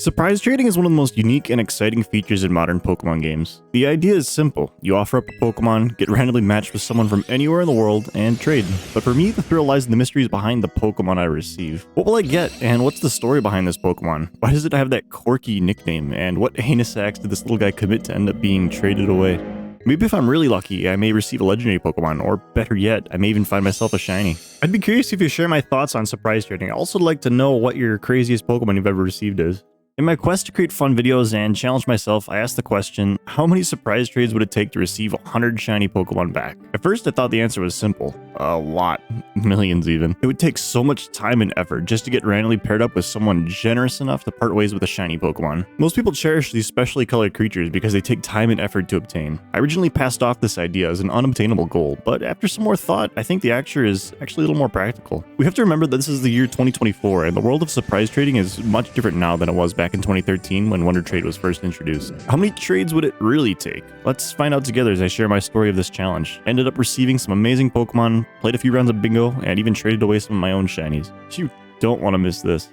Surprise trading is one of the most unique and exciting features in modern Pokemon games. The idea is simple. You offer up a Pokemon, get randomly matched with someone from anywhere in the world, and trade. But for me, the thrill lies in the mysteries behind the Pokemon I receive. What will I get, and what's the story behind this Pokemon? Why does it have that quirky nickname, and what heinous acts did this little guy commit to end up being traded away? Maybe if I'm really lucky, I may receive a legendary Pokemon, or better yet, I may even find myself a shiny. I'd be curious if you share my thoughts on surprise trading. I'd also like to know what your craziest Pokemon you've ever received is. In my quest to create fun videos and challenge myself, I asked the question, how many surprise trades would it take to receive 100 shiny Pokemon back? At first I thought the answer was simple. A lot. Millions even. It would take so much time and effort just to get randomly paired up with someone generous enough to part ways with a shiny Pokemon. Most people cherish these specially colored creatures because they take time and effort to obtain. I originally passed off this idea as an unobtainable goal, but after some more thought, I think the answer is actually a little more practical. We have to remember that this is the year 2024, and the world of surprise trading is much different now than it was back in 2013 when Wonder Trade was first introduced. How many trades would it really take? Let's find out together as I share my story of this challenge. I ended up receiving some amazing Pokemon, played a few rounds of bingo, and even traded away some of my own shinies. You don't want to miss this.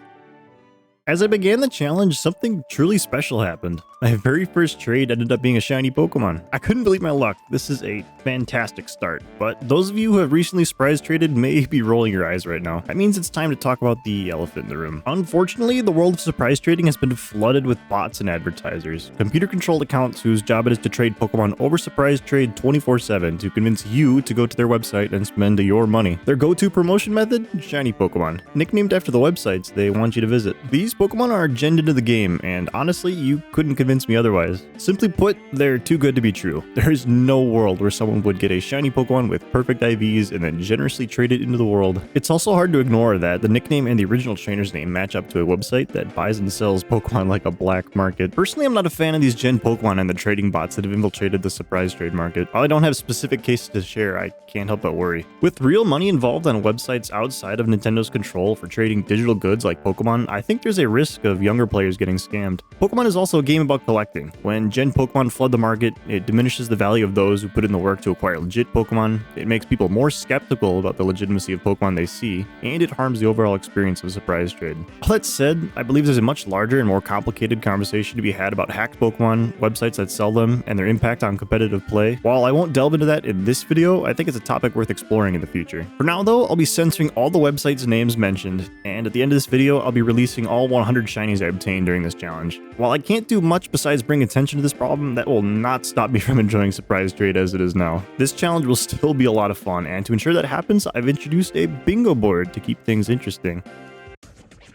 As I began the challenge, something truly special happened. My very first trade ended up being a shiny Pokemon. I couldn't believe my luck. This is a fantastic start, but those of you who have recently surprise traded may be rolling your eyes right now. That means it's time to talk about the elephant in the room. Unfortunately, the world of surprise trading has been flooded with bots and advertisers, computer-controlled accounts whose job it is to trade Pokemon over surprise trade 24/7 to convince you to go to their website and spend your money. Their go-to promotion method? Shiny Pokemon. Nicknamed after the websites they want you to visit. These Pokemon are genned into the game, and honestly, you couldn't convince me otherwise. Simply put, they're too good to be true. There is no world where someone would get a shiny Pokemon with perfect IVs and then generously trade it into the world. It's also hard to ignore that the nickname and the original trainer's name match up to a website that buys and sells Pokemon like a black market. Personally, I'm not a fan of these gen Pokemon and the trading bots that have infiltrated the surprise trade market. While I don't have specific cases to share, I can't help but worry. With real money involved on websites outside of Nintendo's control for trading digital goods like Pokemon, I think there's a risk of younger players getting scammed. Pokemon is also a game about collecting. When gen Pokemon flood the market, it diminishes the value of those who put in the work to acquire legit Pokemon, it makes people more skeptical about the legitimacy of Pokemon they see, and it harms the overall experience of surprise trade. All that said, I believe there's a much larger and more complicated conversation to be had about hacked Pokemon, websites that sell them, and their impact on competitive play. While I won't delve into that in this video, I think it's a topic worth exploring in the future. For now though, I'll be censoring all the websites' names mentioned, and at the end of this video, I'll be releasing all 100 shinies I obtained during this challenge. While I can't do much besides bring attention to this problem, that will not stop me from enjoying surprise trade as it is now. This challenge will still be a lot of fun, and to ensure that happens, I've introduced a bingo board to keep things interesting.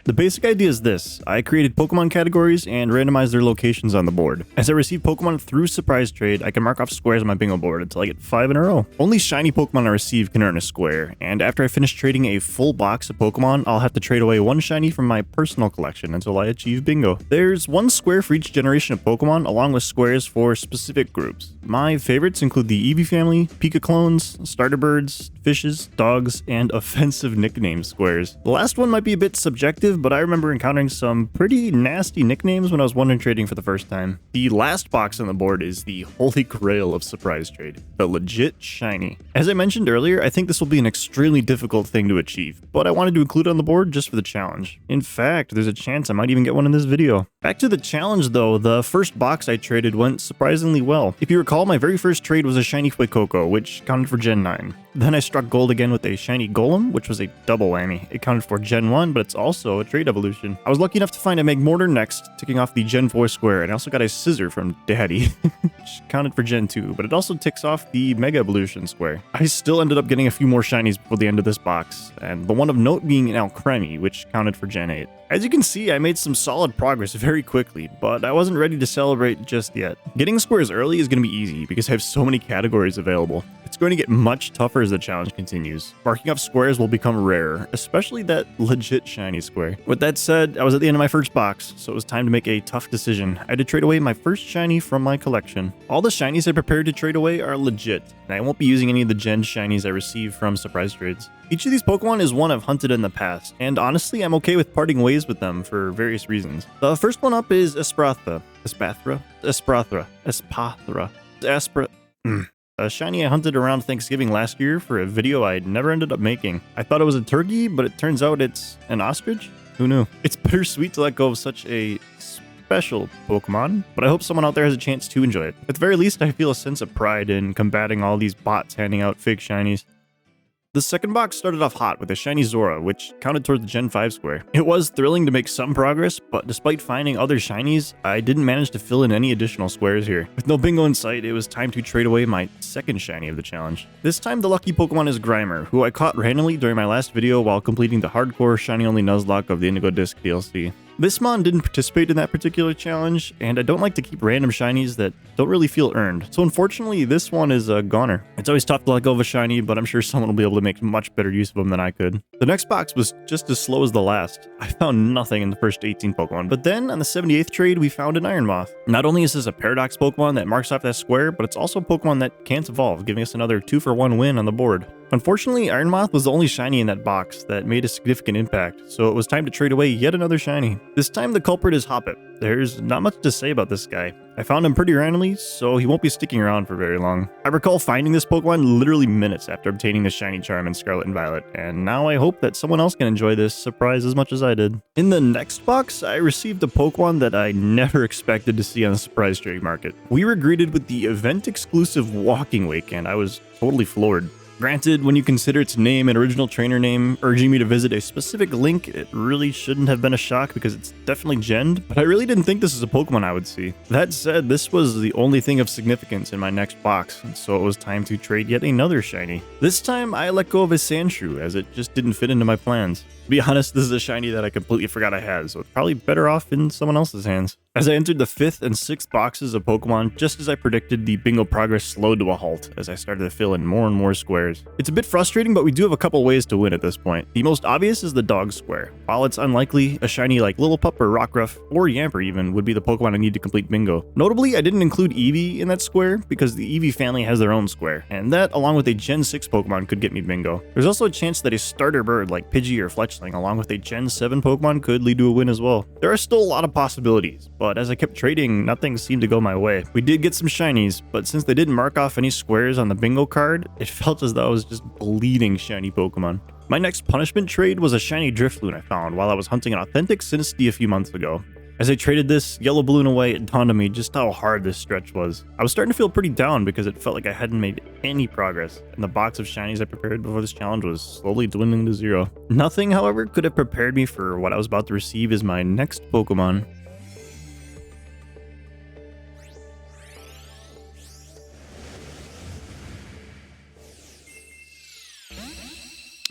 The basic idea is this. I created Pokemon categories and randomized their locations on the board. As I receive Pokemon through surprise trade, I can mark off squares on my bingo board until I get 5 in a row. Only shiny Pokemon I receive can earn a square, and after I finish trading a full box of Pokemon, I'll have to trade away one shiny from my personal collection until I achieve bingo. There's one square for each generation of Pokemon, along with squares for specific groups. My favorites include the Eevee family, Pika clones, starter birds, fishes, dogs, and offensive nickname squares. The last one might be a bit subjective, but I remember encountering some pretty nasty nicknames when I was Wonder Trading for the first time. The last box on the board is the holy grail of surprise trade, the legit shiny. As I mentioned earlier, I think this will be an extremely difficult thing to achieve, but I wanted to include it on the board just for the challenge. In fact, there's a chance I might even get one in this video. Back to the challenge though, the first box I traded went surprisingly well. If you recall, my very first trade was a shiny Fuecoco, which counted for Gen 9. Then I struck gold again with a shiny Golem, which was a double whammy. It counted for Gen 1, but it's also a trade evolution. I was lucky enough to find a Magmortar next, ticking off the Gen 4 square, and I also got a Scissor from Daddy, which counted for Gen 2, but it also ticks off the Mega Evolution square. I still ended up getting a few more shinies before the end of this box, and the one of note being an Alcremie, which counted for Gen 8. As you can see, I made some solid progress very quickly, but I wasn't ready to celebrate just yet. Getting squares early is going to be easy because I have so many categories available. It's going to get much tougher as the challenge continues. Marking off squares will become rarer, especially that legit shiny square. With that said, I was at the end of my first box, so it was time to make a tough decision. I had to trade away my first shiny from my collection. All the shinies I prepared to trade away are legit, and I won't be using any of the gen shinies I received from surprise trades. Each of these Pokemon is one I've hunted in the past, and honestly, I'm okay with parting ways with them for various reasons. The first one up is Espathra. A shiny I hunted around Thanksgiving last year for a video I never ended up making. I thought it was a turkey, but it turns out it's an ostrich. Who knew? It's bittersweet to let go of such a special Pokemon, but I hope someone out there has a chance to enjoy it. At the very least, I feel a sense of pride in combating all these bots handing out fake shinies. The second box started off hot with a shiny Zora, which counted towards the Gen 5 square. It was thrilling to make some progress, but despite finding other shinies, I didn't manage to fill in any additional squares here. With no bingo in sight, it was time to trade away my second shiny of the challenge. This time the lucky Pokemon is Grimer, who I caught randomly during my last video while completing the hardcore shiny-only Nuzlocke of the Indigo Disc DLC. This mon didn't participate in that particular challenge, and I don't like to keep random shinies that don't really feel earned, so unfortunately this one is a goner. It's always tough to let go of a shiny, but I'm sure someone will be able to make much better use of them than I could. The next box was just as slow as the last. I found nothing in the first 18 Pokemon, but then on the 78th trade we found an Iron Moth. Not only is this a Paradox Pokemon that marks off that square, but it's also a Pokemon that can't evolve, giving us another 2-for-1 win on the board. Unfortunately, Iron Moth was the only shiny in that box that made a significant impact, so it was time to trade away yet another shiny. This time the culprit is Hoppip. There's not much to say about this guy. I found him pretty randomly, so he won't be sticking around for very long. I recall finding this Pokemon literally minutes after obtaining the shiny charm in Scarlet and Violet, and now I hope that someone else can enjoy this surprise as much as I did. In the next box, I received a Pokemon that I never expected to see on the surprise trade market. We were greeted with the event-exclusive Walking Wake, and I was totally floored. Granted, when you consider its name and original trainer name urging me to visit a specific link, it really shouldn't have been a shock because it's definitely genned, but I really didn't think this is a Pokemon I would see. That said, this was the only thing of significance in my next box, so it was time to trade yet another shiny. This time, I let go of a Sandshrew as it just didn't fit into my plans. To be honest, this is a shiny that I completely forgot I had, so it's probably better off in someone else's hands. As I entered the 5th and 6th boxes of Pokemon, just as I predicted, the bingo progress slowed to a halt as I started to fill in more and more squares. It's a bit frustrating, but we do have a couple ways to win at this point. The most obvious is the dog square. While it's unlikely, a shiny like Lillipup or Rockruff, or Yamper even, would be the Pokemon I need to complete bingo. Notably, I didn't include Eevee in that square because the Eevee family has their own square, and that, along with a Gen 6 Pokemon, could get me bingo. There's also a chance that a starter bird like Pidgey or Fletchling, along with a Gen 7 Pokemon, could lead to a win as well. There are still a lot of possibilities, but as I kept trading, nothing seemed to go my way. We did get some shinies, but since they didn't mark off any squares on the bingo card, it felt as though I was just bleeding shiny Pokemon. My next punishment trade was a shiny Drifloon I found while I was hunting an authentic Sinistea a few months ago. As I traded this yellow balloon away, it dawned on me just how hard this stretch was. I was starting to feel pretty down because it felt like I hadn't made any progress, and the box of shinies I prepared before this challenge was slowly dwindling to zero. Nothing, however, could have prepared me for what I was about to receive as my next Pokemon.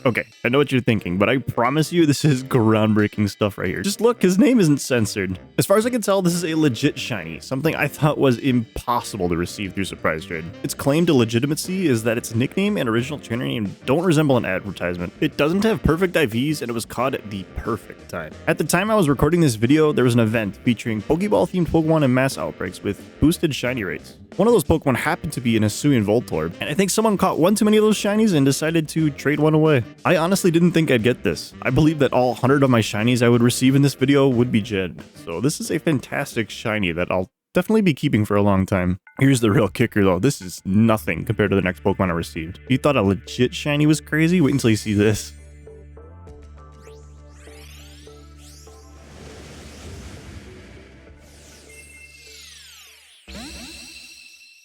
Okay, I know what you're thinking, but I promise you this is groundbreaking stuff right here. Just look, his name isn't censored. As far as I can tell, this is a legit shiny, something I thought was impossible to receive through surprise trade. Its claim to legitimacy is that its nickname and original trainer name don't resemble an advertisement. It doesn't have perfect IVs, and it was caught at the perfect time. At the time I was recording this video, there was an event featuring Pokeball-themed Pokemon and mass outbreaks with boosted shiny rates. One of those Pokemon happened to be an Hisuian Voltorb, and I think someone caught one too many of those shinies and decided to trade one away. I honestly didn't think I'd get this. I believed that all 100 of my shinies I would receive in this video would be Jed, so this is a fantastic shiny that I'll definitely be keeping for a long time. Here's the real kicker though, this is nothing compared to the next Pokemon I received. You thought a legit shiny was crazy? Wait until you see this.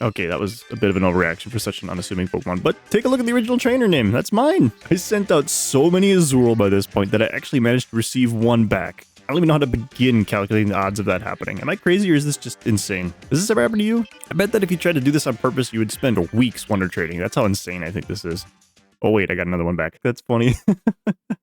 Okay, that was a bit of an overreaction for such an unassuming Pokemon, but take a look at the original trainer name. That's mine. I sent out so many Azurill by this point that I actually managed to receive one back. I don't even know how to begin calculating the odds of that happening. Am I crazy or is this just insane? Does this ever happen to you? I bet that if you tried to do this on purpose, you would spend weeks wonder trading. That's how insane I think this is. Oh wait, I got another one back. That's funny.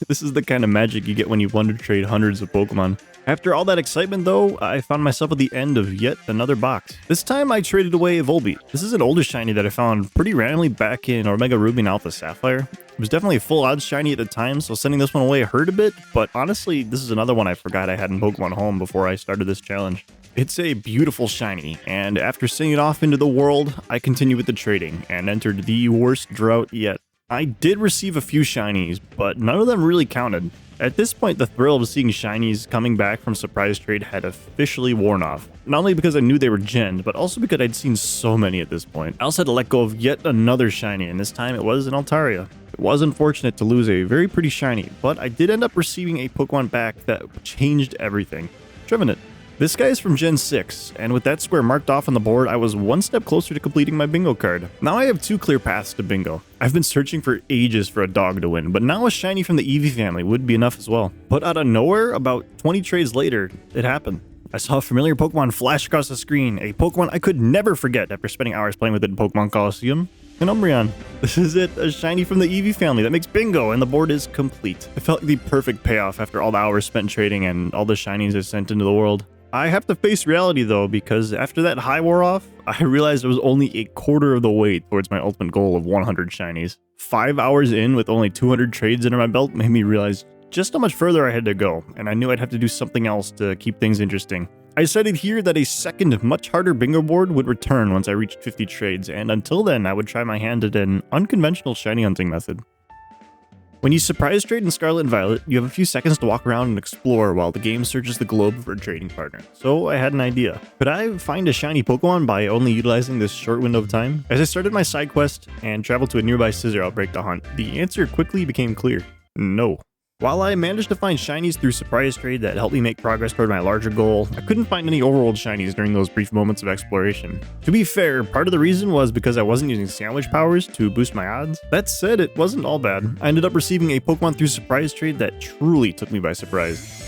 This is the kind of magic you get when you wonder trade hundreds of Pokemon. After all that excitement though, I found myself at the end of yet another box. This time I traded away Volbeat. This is an older shiny that I found pretty randomly back in Omega Ruby and Alpha Sapphire. It was definitely a full odds shiny at the time, so sending this one away hurt a bit, but honestly, this is another one I forgot I had in Pokemon Home before I started this challenge. It's a beautiful shiny, and after sending it off into the world, I continued with the trading and entered the worst drought yet. I did receive a few shinies, but none of them really counted. At this point, the thrill of seeing shinies coming back from surprise trade had officially worn off. Not only because I knew they were genned, but also because I'd seen so many at this point. I also had to let go of yet another shiny, and this time it was an Altaria. It was unfortunate to lose a very pretty shiny, but I did end up receiving a Pokemon back that changed everything. Trevenant. This guy is from Gen 6, and with that square marked off on the board, I was one step closer to completing my bingo card. Now I have two clear paths to bingo. I've been searching for ages for a dog to win, but now a shiny from the Eevee family would be enough as well. But out of nowhere, about 20 trades later, it happened. I saw a familiar Pokemon flash across the screen, a Pokemon I could never forget after spending hours playing with it in Pokemon Coliseum. An Umbreon. This is it, a shiny from the Eevee family that makes bingo, and the board is complete. It felt like the perfect payoff after all the hours spent trading and all the shinies I sent into the world. I have to face reality though, because after that high wore off, I realized I was only a quarter of the way towards my ultimate goal of 100 shinies. 5 hours in with only 200 trades under my belt made me realize just how much further I had to go, and I knew I'd have to do something else to keep things interesting. I decided here that a second, much harder bingo board would return once I reached 50 trades, and until then I would try my hand at an unconventional shiny hunting method. When you surprise trade in Scarlet and Violet, you have a few seconds to walk around and explore while the game searches the globe for a trading partner. So I had an idea. Could I find a shiny Pokemon by only utilizing this short window of time? As I started my side quest and traveled to a nearby scissor outbreak to hunt, the answer quickly became clear. No. While I managed to find shinies through surprise trade that helped me make progress toward my larger goal, I couldn't find any overworld shinies during those brief moments of exploration. To be fair, part of the reason was because I wasn't using sandwich powers to boost my odds. That said, it wasn't all bad. I ended up receiving a Pokemon through surprise trade that truly took me by surprise.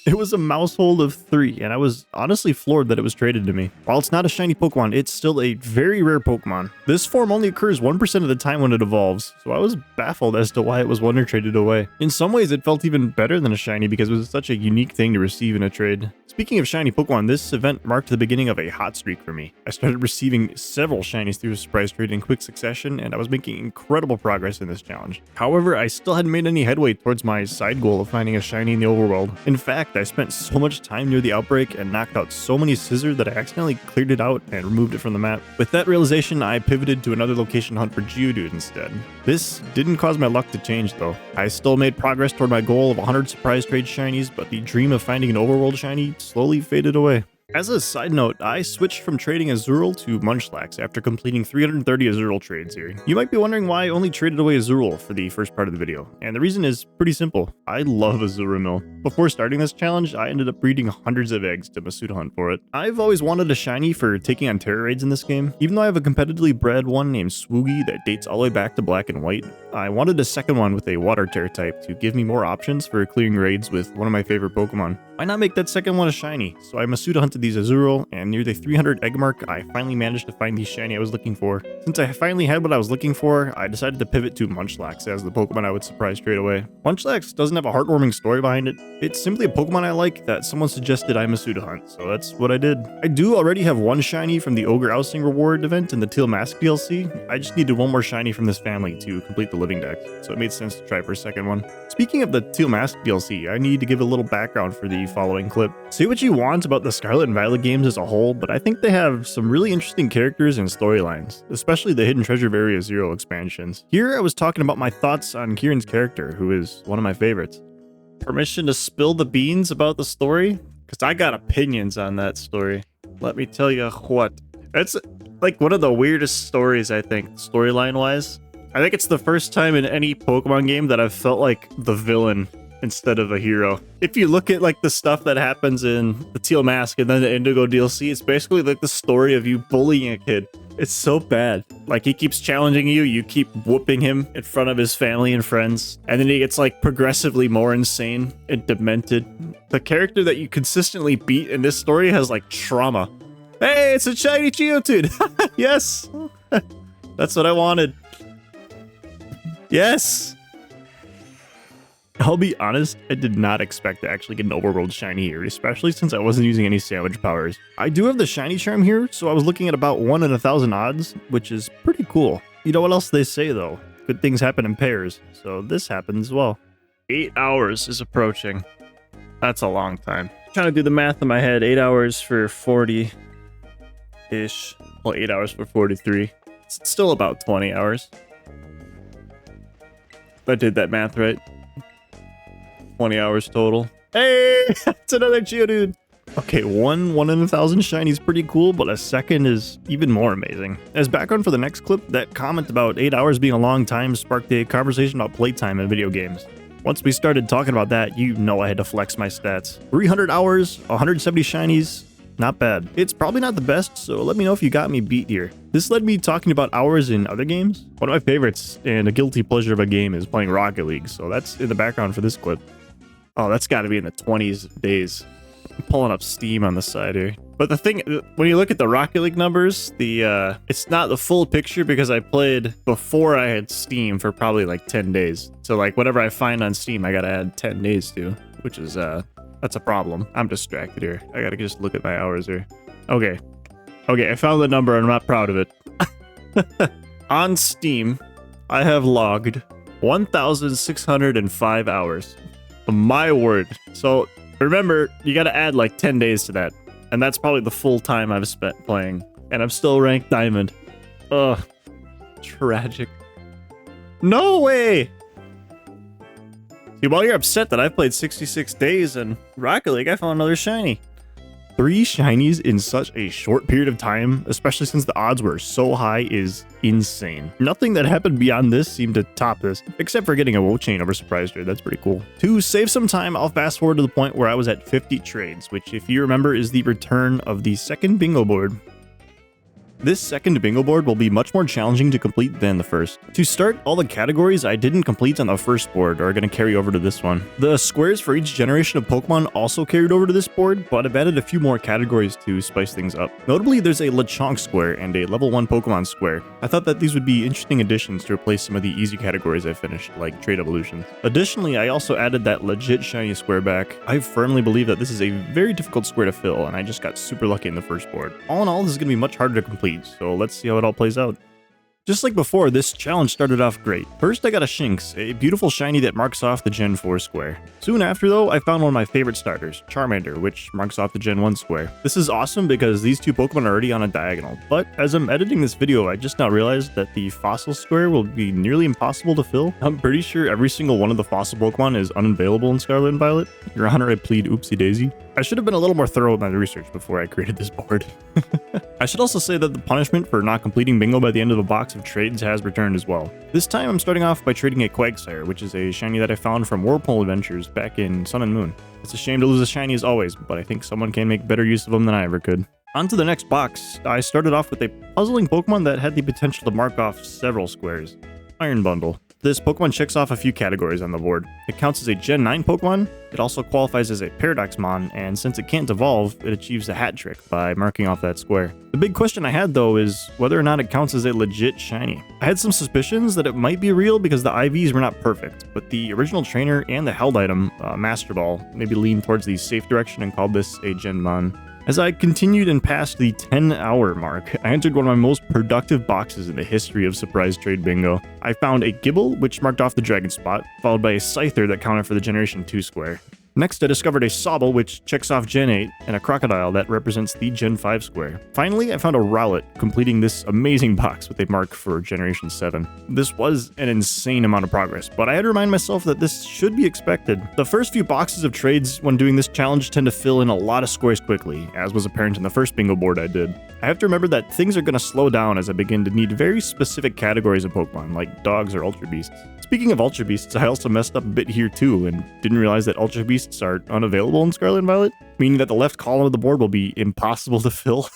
It was a Mousehold of 3, and I was honestly floored that it was traded to me. While it's not a shiny Pokemon, it's still a very rare Pokemon. This form only occurs 1% of the time when it evolves, so I was baffled as to why it was wonder traded away. In some ways, it felt even better than a shiny because it was such a unique thing to receive in a trade. Speaking of shiny Pokemon, this event marked the beginning of a hot streak for me. I started receiving several shinies through a surprise trade in quick succession, and I was making incredible progress in this challenge. However, I still hadn't made any headway towards my side goal of finding a shiny in the overworld. In fact, I spent so much time near the outbreak and knocked out so many scissors that I accidentally cleared it out and removed it from the map. With that realization, I pivoted to another location hunt for Geodude instead. This didn't cause my luck to change though. I still made progress toward my goal of 100 surprise trade shinies, but the dream of finding an overworld shiny slowly faded away. As a side note, I switched from trading Azurill to Munchlax after completing 330 Azurill trades here. You might be wondering why I only traded away Azurill for the first part of the video, and the reason is pretty simple. I love Azurill. Before starting this challenge, I ended up breeding hundreds of eggs to Masuda hunt for it. I've always wanted a shiny for taking on terror raids in this game. Even though I have a competitively bred one named Swoogie that dates all the way back to Black and White, I wanted a second one with a water terror type to give me more options for clearing raids with one of my favorite Pokemon. Why not make that second one a shiny? So I Masuda hunted these Azurill, and near the 300 egg mark, I finally managed to find the shiny I was looking for. Since I finally had what I was looking for, I decided to pivot to Munchlax as the Pokemon I would surprise straight away. Munchlax doesn't have a heartwarming story behind it. It's simply a Pokemon I like that someone suggested I Masuda hunt, so that's what I did. I do already have one shiny from the Ogre Ousting reward event in the Teal Mask DLC. I just needed one more shiny from this family to complete the living deck, so it made sense to try for a second one. Speaking of the Teal Mask DLC, I need to give a little background for the following clip. Say what you want about the Scarlet and Violet games as a whole, but I think they have some really interesting characters and storylines, especially the Hidden Treasure of Area Zero expansions. Here I was talking about my thoughts on Kieran's character, who is one of my favorites. Permission to spill the beans about the story? Because I got opinions on that story. Let me tell you what. It's like one of the weirdest stories, I think, storyline-wise. I think it's the first time in any Pokemon game that I've felt like the villain instead of a hero. If you look at like the stuff that happens in the Teal Mask and then the Indigo DLC, it's basically like the story of you bullying a kid. It's so bad. Like he keeps challenging you, you keep whooping him in front of his family and friends, and then he gets like progressively more insane and demented. The character that you consistently beat in this story has like trauma. Hey, it's a shiny Geodude! Yes! That's what I wanted. Yes! I'll be honest, I did not expect to actually get an overworld shiny here, especially since I wasn't using any sandwich powers. I do have the shiny charm here, so I was looking at about 1 in 1,000 odds, which is pretty cool. You know what else they say though? Good things happen in pairs, so this happens as well. 8 hours is approaching. That's a long time. I'm trying to do the math in my head. 8 hours for 40-ish. Well, 8 hours for 43. It's still about 20 hours. If I did that math right. 20 hours total. Hey! It's another Geodude! Okay, one in a thousand shiny is pretty cool, but a second is even more amazing. As background for the next clip, that comment about 8 hours being a long time sparked a conversation about playtime in video games. Once we started talking about that, you know I had to flex my stats. 300 hours, 170 shinies, not bad. It's probably not the best, so let me know if you got me beat here. This led me talking about hours in other games. One of my favorites and a guilty pleasure of a game is playing Rocket League, so that's in the background for this clip. Oh, that's gotta be in the 20s days. I'm pulling up Steam on the side here. But the thing, when you look at the Rocket League numbers, it's not the full picture because I played before I had Steam for probably like 10 days. So like whatever I find on Steam, I gotta add 10 days to, which is, that's a problem. I'm distracted here. I gotta just look at my hours here. Okay. Okay, I found the number and I'm not proud of it. On Steam, I have logged 1,605 hours. My word. So remember, you gotta add like 10 days to that. And that's probably the full time I've spent playing. And I'm still ranked diamond. Ugh. Tragic. No way! See, while you're upset that I've played 66 days in Rocket League, I found another shiny. 3 shinies in such a short period of time, especially since the odds were so high, is insane. Nothing that happened beyond this seemed to top this, except for getting a woe chain over Surprise Trade. That's pretty cool. To save some time, I'll fast forward to the point where I was at 50 trades, which if you remember is the return of the second bingo board. This second bingo board will be much more challenging to complete than the first. To start, all the categories I didn't complete on the first board are going to carry over to this one. The squares for each generation of Pokemon also carried over to this board, but I've added a few more categories to spice things up. Notably, there's a Lechonk square and a level 1 Pokemon square. I thought that these would be interesting additions to replace some of the easy categories I finished, like Trade Evolutions. Additionally, I also added that legit shiny square back. I firmly believe that this is a very difficult square to fill, and I just got super lucky in the first board. All in all, this is going to be much harder to complete. So let's see how it all plays out. Just like before, this challenge started off great. First, I got a Shinx, a beautiful shiny that marks off the Gen 4 square. Soon after, though, I found one of my favorite starters, Charmander, which marks off the Gen 1 square. This is awesome because these two Pokemon are already on a diagonal, but as I'm editing this video, I just now realized that the fossil square will be nearly impossible to fill. I'm pretty sure every single one of the fossil Pokemon is unavailable in Scarlet and Violet. Your Honor, I plead oopsie daisy. I should have been a little more thorough with my research before I created this board. I should also say that the punishment for not completing bingo by the end of a box of trades has returned as well. This time I'm starting off by trading a Quagsire, which is a shiny that I found from Whirlpool Adventures back in Sun and Moon. It's a shame to lose a shiny as always, but I think someone can make better use of them than I ever could. On to the next box. I started off with a puzzling Pokemon that had the potential to mark off several squares. Iron Bundle. This Pokemon checks off a few categories on the board. It counts as a Gen 9 Pokemon, it also qualifies as a Paradoxmon, and since it can't evolve, it achieves a hat trick by marking off that square. The big question I had though is whether or not it counts as a legit shiny. I had some suspicions that it might be real because the IVs were not perfect, but the original trainer and the held item, Master Ball, maybe leaned towards the safe direction and called this a Genmon. As I continued and passed the 10-hour mark, I entered one of my most productive boxes in the history of Surprise Trade Bingo. I found a Gibble, which marked off the Dragon spot, followed by a Scyther that counted for the Generation 2 square. Next, I discovered a Sobble, which checks off Gen 8, and a Crocodile that represents the Gen 5 square. Finally, I found a Rowlet, completing this amazing box with a mark for Generation 7. This was an insane amount of progress, but I had to remind myself that this should be expected. The first few boxes of trades when doing this challenge tend to fill in a lot of squares quickly, as was apparent in the first bingo board I did. I have to remember that things are going to slow down as I begin to need very specific categories of Pokemon, like dogs or Ultra Beasts. Speaking of Ultra Beasts, I also messed up a bit here too, and didn't realize that Ultra Beasts are unavailable in Scarlet and Violet, meaning that the left column of the board will be impossible to fill.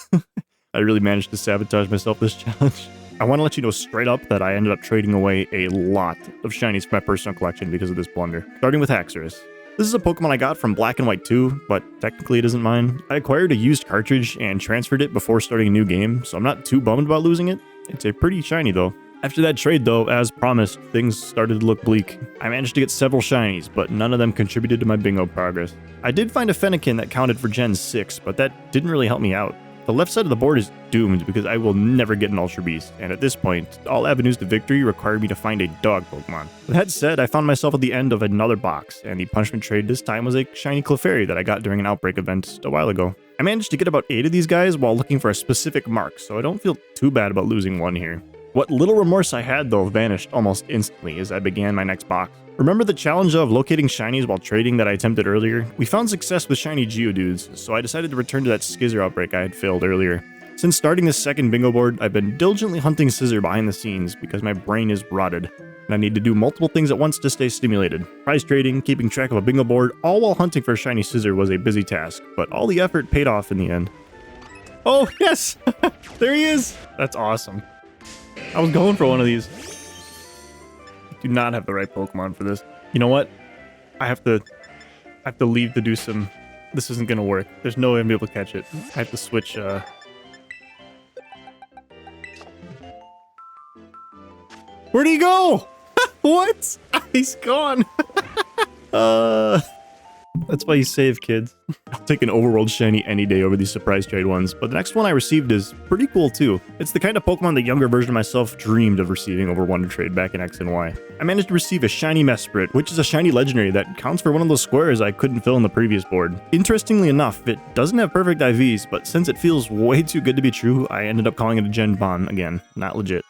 I really managed to sabotage myself this challenge. I want to let you know straight up that I ended up trading away a lot of shinies from my personal collection because of this blunder, starting with Haxorus. This is a Pokemon I got from Black and White 2, but technically it isn't mine. I acquired a used cartridge and transferred it before starting a new game, so I'm not too bummed about losing it. It's a pretty shiny though. After that trade though, as promised, things started to look bleak. I managed to get several shinies, but none of them contributed to my bingo progress. I did find a Fennekin that counted for Gen 6, but that didn't really help me out. The left side of the board is doomed because I will never get an Ultra Beast, and at this point, all avenues to victory required me to find a dog Pokemon. With that said, I found myself at the end of another box, and the punishment trade this time was a shiny Clefairy that I got during an Outbreak event a while ago. I managed to get about 8 of these guys while looking for a specific mark, so I don't feel too bad about losing one here. What little remorse I had, though, vanished almost instantly as I began my next box. Remember the challenge of locating shinies while trading that I attempted earlier? We found success with shiny Geodudes, so I decided to return to that Skizzer outbreak I had failed earlier. Since starting this second bingo board, I've been diligently hunting Scizor behind the scenes because my brain is rotted, and I need to do multiple things at once to stay stimulated. Prize trading, keeping track of a bingo board, all while hunting for a shiny Scizor was a busy task, but all the effort paid off in the end. Oh, yes! There he is! That's awesome. I was going for one of these. I do not have the right Pokemon for this. You know what? I have to leave to do some... This isn't gonna work. There's no way I'm gonna be able to catch it. I have to switch, Where'd he go? What? He's gone. That's why you save, kids. I'll take an overworld shiny any day over these surprise trade ones, but the next one I received is pretty cool too. It's the kind of Pokemon the younger version of myself dreamed of receiving over Wonder Trade back in X and Y. I managed to receive a shiny Mesprit, which is a shiny legendary that counts for one of those squares I couldn't fill in the previous board. Interestingly enough, it doesn't have perfect IVs, but since it feels way too good to be true, I ended up calling it a Gen Bon again, not legit.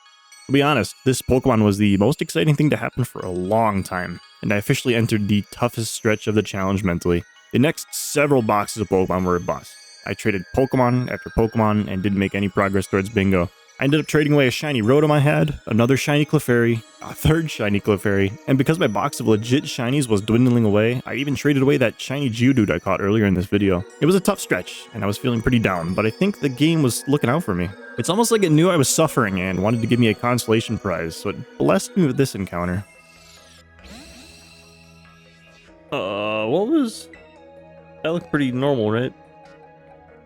To be honest, this Pokemon was the most exciting thing to happen for a long time, and I officially entered the toughest stretch of the challenge mentally. The next several boxes of Pokemon were a bust. I traded Pokemon after Pokemon and didn't make any progress towards bingo. I ended up trading away a shiny Rotom I had, another shiny Clefairy, a third shiny Clefairy, and because my box of legit shinies was dwindling away, I even traded away that shiny Geodude I caught earlier in this video. It was a tough stretch, and I was feeling pretty down, but I think the game was looking out for me. It's almost like it knew I was suffering and wanted to give me a consolation prize, so it blessed me with this encounter. What was... That looked pretty normal, right?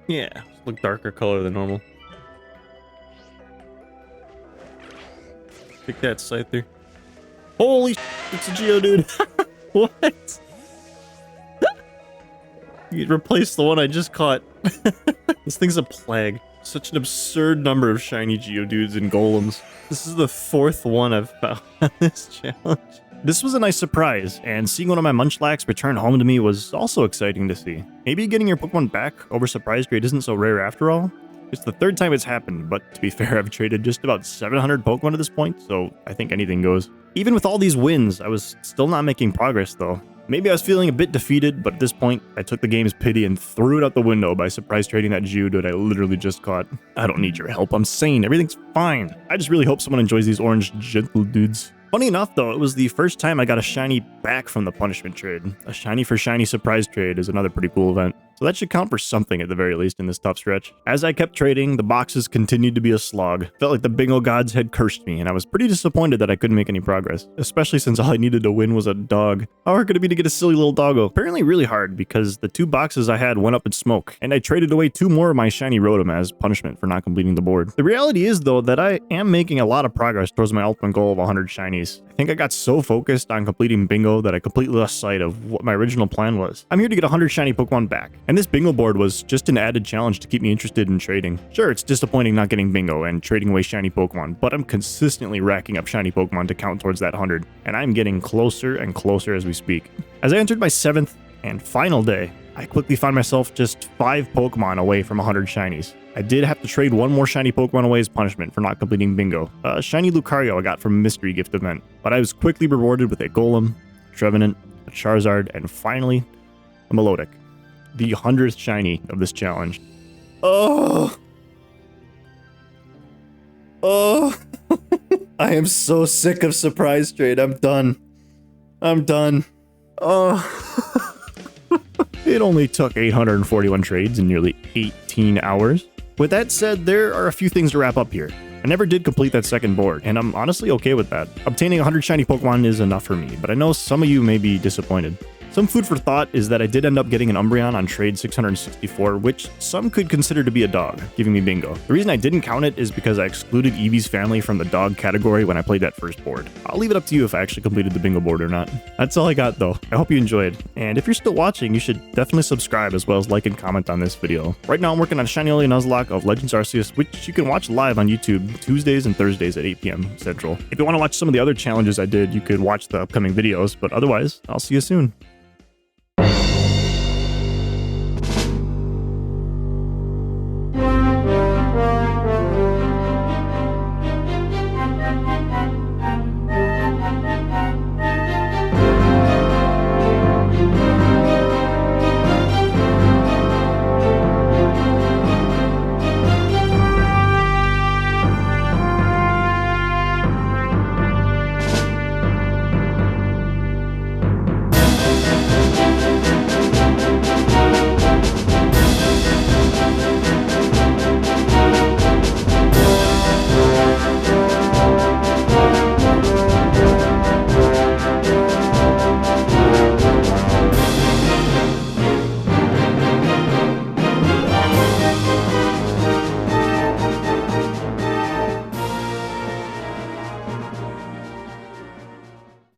Yeah, look darker color than normal. Take that, Scyther. Holy sh**, it's a Geodude! What? You replaced the one I just caught. This thing's a plague. Such an absurd number of shiny Geodudes and Golems. This is the fourth one I've found on this challenge. This was a nice surprise, and seeing one of my Munchlax return home to me was also exciting to see. Maybe getting your Pokemon back over surprise trade isn't so rare after all. It's the third time it's happened, but to be fair, I've traded just about 700 Pokemon at this point, so I think anything goes. Even with all these wins, I was still not making progress though. Maybe I was feeling a bit defeated, but at this point, I took the game's pity and threw it out the window by surprise trading that Geodude I literally just caught. I don't need your help, I'm sane, everything's fine. I just really hope someone enjoys these orange gentle dudes. Funny enough though, it was the first time I got a shiny back from the punishment trade. A shiny for shiny surprise trade is another pretty cool event. So that should count for something at the very least in this tough stretch. As I kept trading, the boxes continued to be a slog. Felt like the bingo gods had cursed me, and I was pretty disappointed that I couldn't make any progress. Especially since all I needed to win was a dog. How hard could it be to get a silly little doggo? Apparently really hard, because the two boxes I had went up in smoke, and I traded away 2 more of my shiny Rotom as punishment for not completing the board. The reality is though that I am making a lot of progress towards my ultimate goal of 100 shinies. I think I got so focused on completing bingo that I completely lost sight of what my original plan was. I'm here to get 100 shiny Pokemon back, and this bingo board was just an added challenge to keep me interested in trading. Sure, it's disappointing not getting bingo and trading away shiny Pokemon, but I'm consistently racking up shiny Pokemon to count towards that 100, and I'm getting closer and closer as we speak. As I entered my 7th and final day, I quickly found myself just 5 Pokemon away from 100 shinies. I did have to trade 1 more shiny Pokemon away as punishment for not completing bingo, a shiny Lucario I got from a mystery gift event, but I was quickly rewarded with a Golem, a Trevenant, a Charizard, and finally, a Melodic, the 100th shiny of this challenge. Oh! Oh! I am so sick of surprise trade. I'm done. I'm done. Oh. It only took 841 trades in nearly 18 hours. With that said, there are a few things to wrap up here. I never did complete that second board, and I'm honestly okay with that. Obtaining 100 shiny Pokemon is enough for me, but I know some of you may be disappointed. Some food for thought is that I did end up getting an Umbreon on trade 664, which some could consider to be a dog, giving me bingo. The reason I didn't count it is because I excluded Eevee's family from the dog category when I played that first board. I'll leave it up to you if I actually completed the bingo board or not. That's all I got though. I hope you enjoyed, and if you're still watching, you should definitely subscribe as well as like and comment on this video. Right now I'm working on Shiny Uli Nuzlocke of Legends Arceus, which you can watch live on YouTube Tuesdays and Thursdays at 8 p.m. Central. If you want to watch some of the other challenges I did, you could watch the upcoming videos, but otherwise, I'll see you soon.